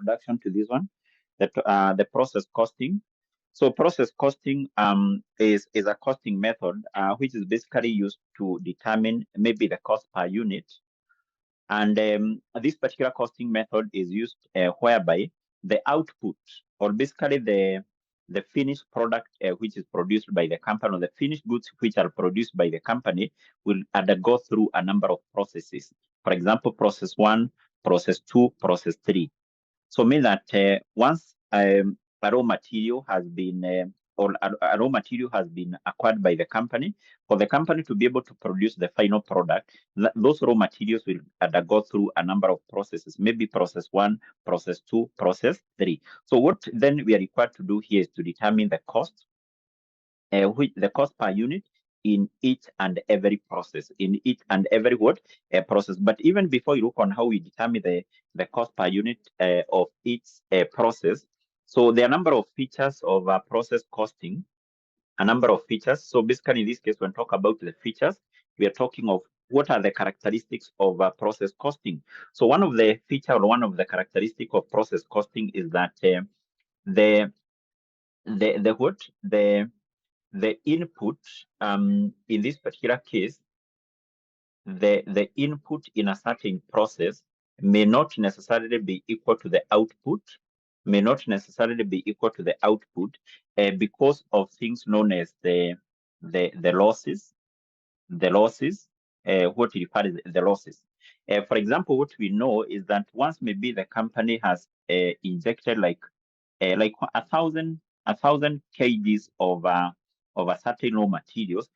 introduction to this one, that the process costing. So process costing is a costing method which is basically used to determine maybe the cost per unit. And this particular costing method is used whereby the output, or basically the finished product which is produced by the company, or the finished goods which are produced by the company, will undergo through a number of processes. For example, process 1, process 2, process 3. So mean that once a raw material has been or a raw material has been acquired by the company, for the company to be able to produce the final product, those raw materials will undergo through a number of processes, maybe process 1, process 2, process 3. So what then we are required to do here is to determine the cost, which the cost per unit in each and every process, in each and every process. But even before you look on how we determine the cost per unit of each process, so there are a number of features of process costing, a number of features. So basically in this case, when we talk about the features, we are talking of what are the characteristics of process costing. So one of the feature or one of the characteristic of process costing is that the input, in this particular case, the input in a certain process may not necessarily be equal to the output, because of things known as the losses, what we refer as the losses. For example, what we know is that once maybe the company has injected like 1,000 kgs of a certain raw materials,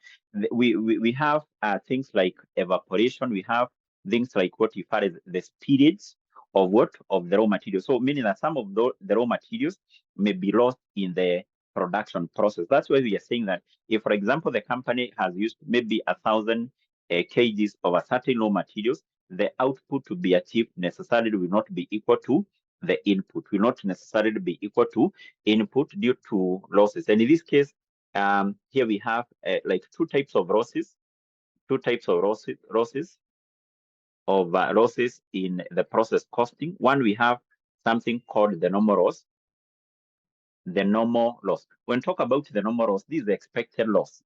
we have things like evaporation. We have things like what we refer as the spillage of the raw materials. So meaning that some of the raw materials may be lost in the production process. That's why we are saying that if, for example, the company has used maybe 1,000 kgs of a certain raw materials, the output to be achieved necessarily will not be equal to the input, will not necessarily be equal to input due to losses. And in this case, here we have like two types of losses in the process costing. One, we have something called the normal loss. The normal loss. When talk about the normal loss, this is the expected loss.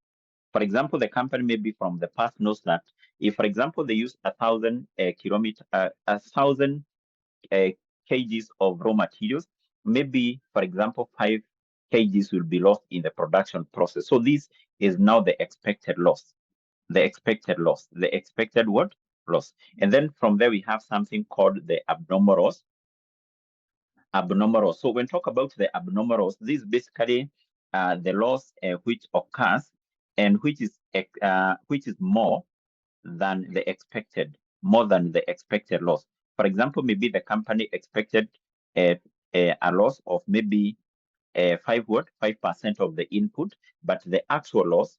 For example, the company maybe from the past knows that if, for example, they use 1,000 kgs of raw materials, maybe, for example, 5 kgs will be lost in the production process. So this is now the expected loss. The expected what? Loss. And then from there, we have something called the abnormal loss. So when talk about the abnormal loss, this is basically the loss which occurs and which is more than the expected loss. For example, maybe the company expected a loss of maybe 5% of the input, but the actual loss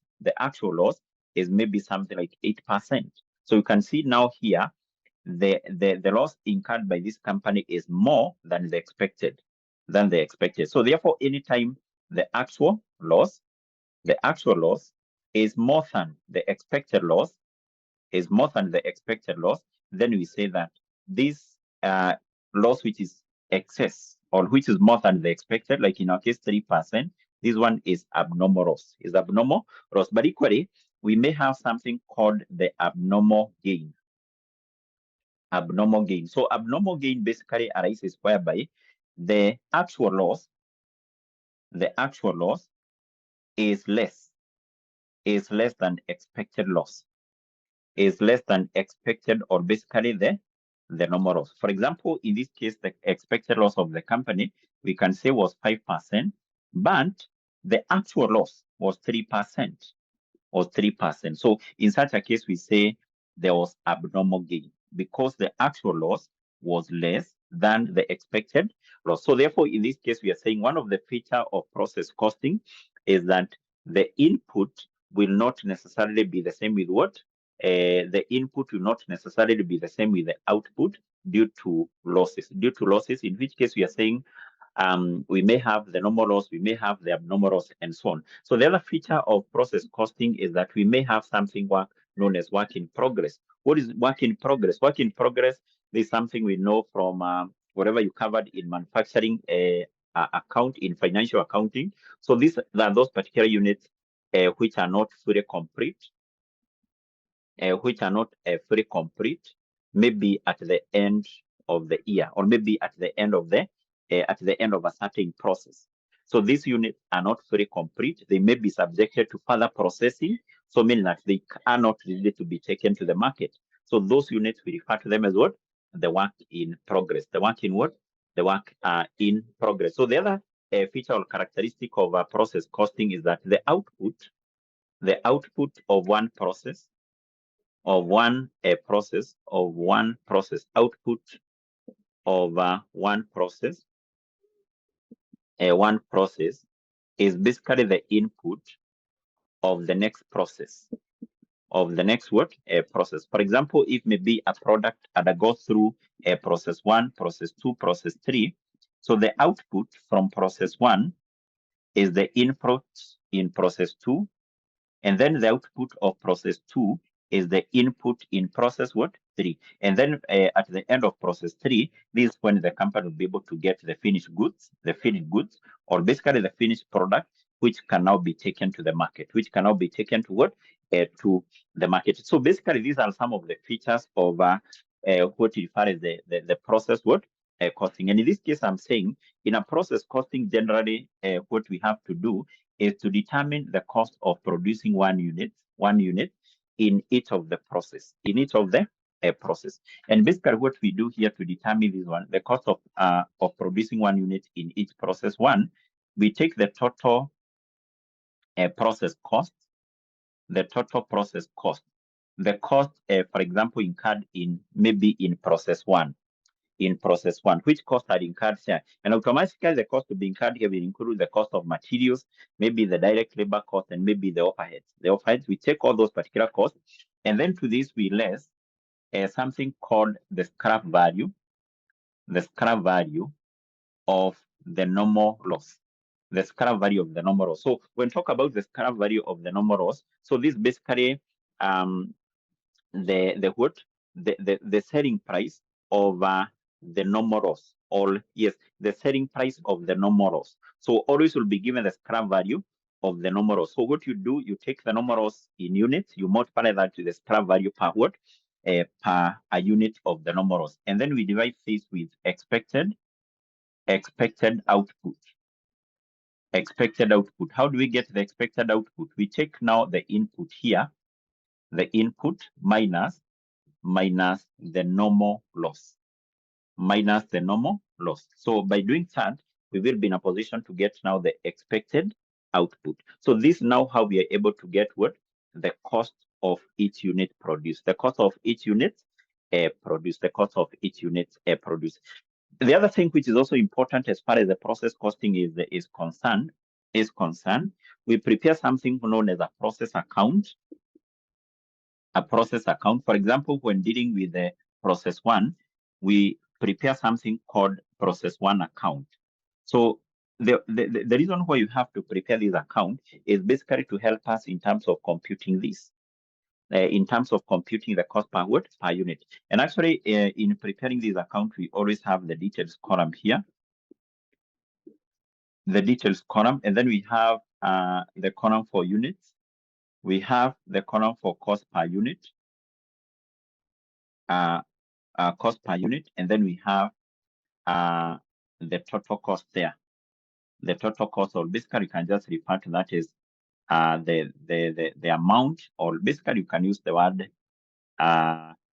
is maybe something like 8%. So you can see now here the loss incurred by this company is more than the expected. So therefore, anytime the actual loss is more than the expected loss, then we say that this loss which is excess or which is more than the expected, like in our case 3%, this one is abnormal loss. But equally, we may have something called the abnormal gain. So abnormal gain basically arises whereby the actual loss is less than expected loss, or basically the normal loss. For example, in this case, the expected loss of the company, we can say was 5%, but the actual loss was 3%. So in such a case, we say there was abnormal gain because the actual loss was less than the expected loss. So therefore, in this case, we are saying one of the feature of process costing is that the input will not necessarily be the same with what? The input will not necessarily be the same with the output due to losses. In which case we are saying we may have the normal loss, we may have the abnormal loss, and so on. So the other feature of process costing is that we may have something known as work in progress. What is work in progress? Work in progress is something we know from whatever you covered in manufacturing account, in financial accounting. So these are those particular units which are not fully complete, maybe at the end of the year, or maybe at the end of a certain process. So these units are not fully complete. They may be subjected to further processing, so meaning that they are not ready to be taken to the market. So those units, we refer to them as what? The work in progress. The work in what? The work in progress. So the other feature or characteristic of process costing is that the output of one process, output of one process is basically the input of the next process, process. For example, if maybe a product undergoes through a process 1, process 2, process 3, so the output from process 1 is the input in process 2, and then the output of process 2 is the input in process 3. And then at the end of process 3, this is when the company will be able to get the finished goods, or basically the finished product, which can now be taken to the market, to the market. So basically, these are some of the features of what you refer as the process costing. And in this case, I'm saying in a process costing, generally, what we have to do is to determine the cost of producing one unit in each of the process, process. And basically what we do here to determine this one, the cost of producing one unit in each process one, we take the total process cost, the cost, for example, incurred in process one, which costs are incurred here. And automatically, the cost to be incurred here will include the cost of materials, maybe the direct labor cost, and maybe the overheads. We take all those particular costs, and then to this we less something called the scrap value of the normal loss. So when talk about the scrap value of the normal loss, so this basically the selling price of the numerous, or yes, the selling price of the numerous. So always will be given the scrap value of the numerous. So what you do, you take the numerous in units, you multiply that to the scrap value per what? Per a unit of the numerous. And then we divide this with expected output. How do we get the expected output? We take now the input here, the input minus the normal loss. So by doing that, we will be in a position to get now the expected output. So this now how we are able to get what? The cost of each unit produced. The cost of each unit produced. The other thing which is also important as far as the process costing is concerned, we prepare something known as a process account. For example, when dealing with the process one, we prepare something called process one account. So the reason why you have to prepare this account is basically to help us in terms of computing this, in terms of computing the cost per unit. And actually, in preparing this account, we always have the details column here, and then we have the column for units. We have the column for cost per unit, and then we have the total cost there. The total cost, or basically you can just refer to that as the amount, or basically you can use the word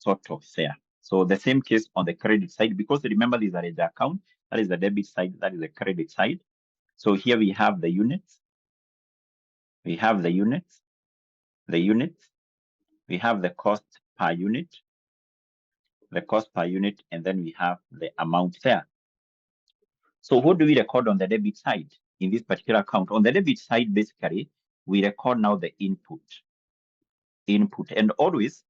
total there. So the same case on the credit side, because remember these are the account, that is the debit side, that is the credit side. So here we have the units. We have the units. We have the cost per unit. And then we have the amount there. So what do we record on the debit side in this particular account? On the debit side, basically, we record now the input. And always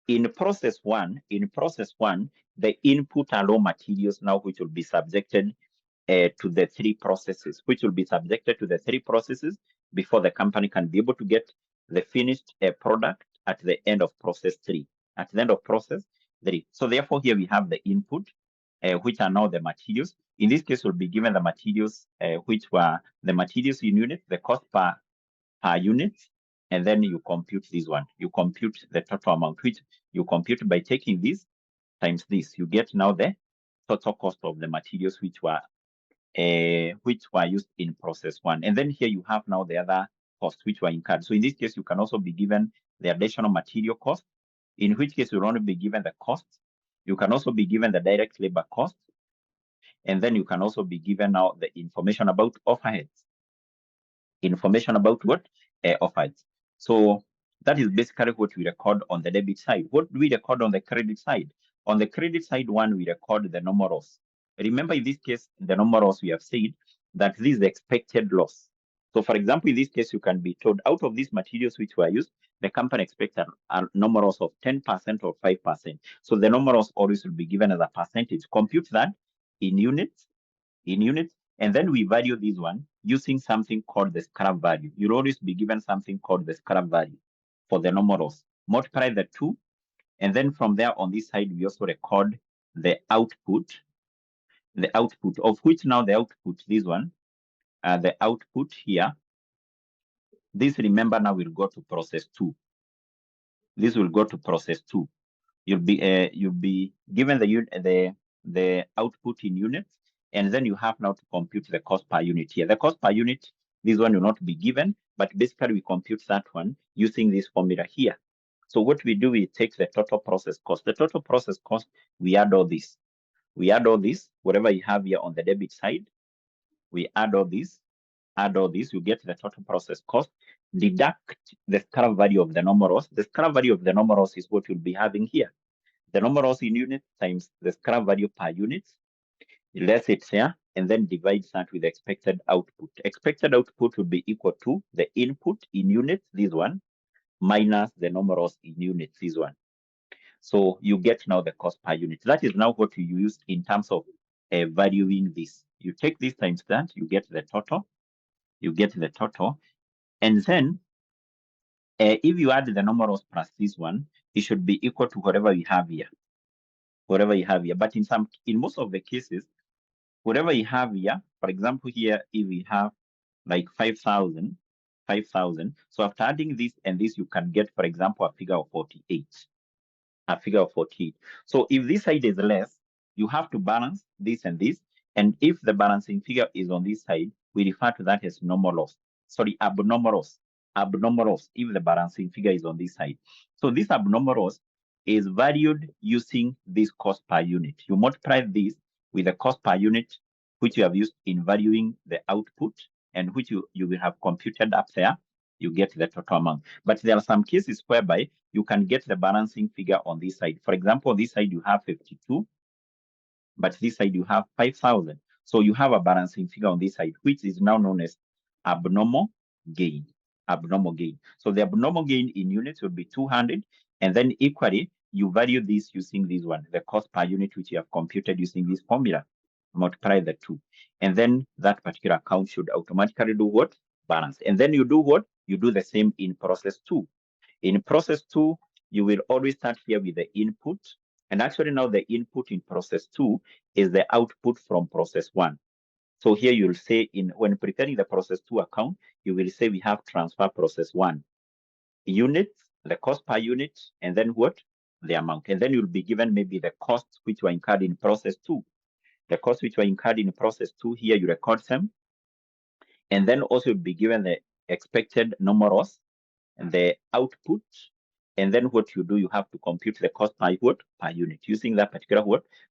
in process one, the input are raw materials now, which will be subjected to the three processes, before the company can be able to get the finished product at the end of process 3. So therefore, here we have the input. which are now the materials. In this case, we'll be given the materials, which were the materials in unit, the cost per unit, and then you compute this one. You compute the total amount, which you compute by taking this times this. You get now the total cost of the materials which were used in process one. And then here you have now the other costs which were incurred. So in this case, you can also be given the additional material cost, in which case you'll only be given the cost. You can also be given the direct labor cost. And then you can also be given now the information about overheads. Information about what? Overheads. So that is basically what we record on the debit side. What do we record on the credit side? On the credit side, one, we record the numerals. Remember, in this case, the numerals we have said that this is the expected loss. So, for example, in this case, you can be told out of these materials which were used, the company expects a numerals of 10% or 5%. So the numerals always will be given as a percentage. Compute that in units, and then we value this one using something called the scrap value. You'll always be given something called the scrap value for the numerals. Multiply the two, and then from there on this side, we also record the output of which now the output, this one, the output here, this, remember, now will go to process 2. This will go to process 2. You'll be given the output in units, and then you have now to compute the cost per unit here. The cost per unit, this one will not be given, but basically we compute that one using this formula here. So what we do, we take the total process cost. The total process cost, we add all this. We add all this, whatever you have here on the debit side, we add all this, you get the total process cost, deduct the scrap value of the numerals. The scrap value of the numerals is what you'll be having here. The numerals in units times the scrap value per unit, less it here, and then divide that with the expected output. Expected output would be equal to the input in units, this one, minus the numerals in units, this one. So you get now the cost per unit. That is now what you use in terms of valuing this. You take this times that, you get the total. And then if you add the numerals plus this one, it should be equal to whatever you have here. But in most of the cases, whatever you have here, for example, here, if we have like 5,000, so after adding this and this, you can get, for example, a figure of 48. So if this side is less, you have to balance this and this. And if the balancing figure is on this side, we refer to that as abnormals, if the balancing figure is on this side. So this abnormals is valued using this cost per unit. You multiply this with the cost per unit, which you have used in valuing the output, and which you will have computed up there, you get the total amount. But there are some cases whereby you can get the balancing figure on this side. For example, this side you have 52, but this side you have 5,000. So you have a balancing figure on this side, which is now known as abnormal gain. So the abnormal gain in units will be 200, and then equally you value this using this one, the cost per unit, which you have computed using this formula. Multiply the two, and then that particular account should automatically do what? Balance. And then you do what? You do the same in process 2. In process 2, you will always start here with the input, and actually now the input in process 2 is the output from process 1. So here you'll say, when preparing the process 2 account, you will say we have transfer process 1 units, the cost per unit, and then what? The amount. And then you'll be given maybe the costs which were incurred in process 2. The costs which were incurred in process 2, here you record them. And then also you'll be given the expected numerals and the output. And then what you do, you have to compute the cost per unit using that particular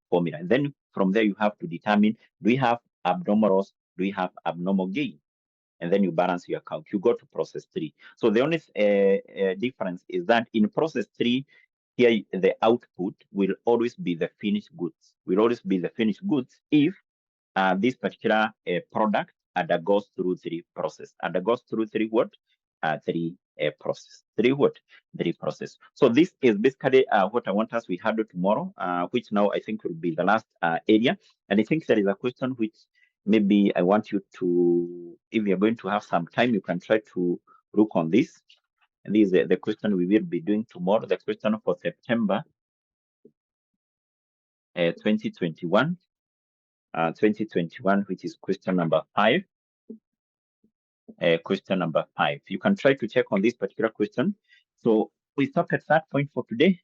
formula. And then from there, you have to determine, do we have abnormals? Do we have abnormal gain? And then you balance your account. You go to process 3. So the only difference is that in process 3, here the output will always be the finished goods. If this particular product undergoes through 3 process. Undergoes through 3 what? 3 process. 3 what? 3 process. So this is basically what I want us we handle tomorrow, which now I think will be the last area. And I think there is a question which maybe I want you to, if you're going to have some time, you can try to look on this. And this is the question we will be doing tomorrow, the question for September. 2021, 2021, which is question number 5. Question number 5. You can try to check on this particular question. So we stop at that point for today.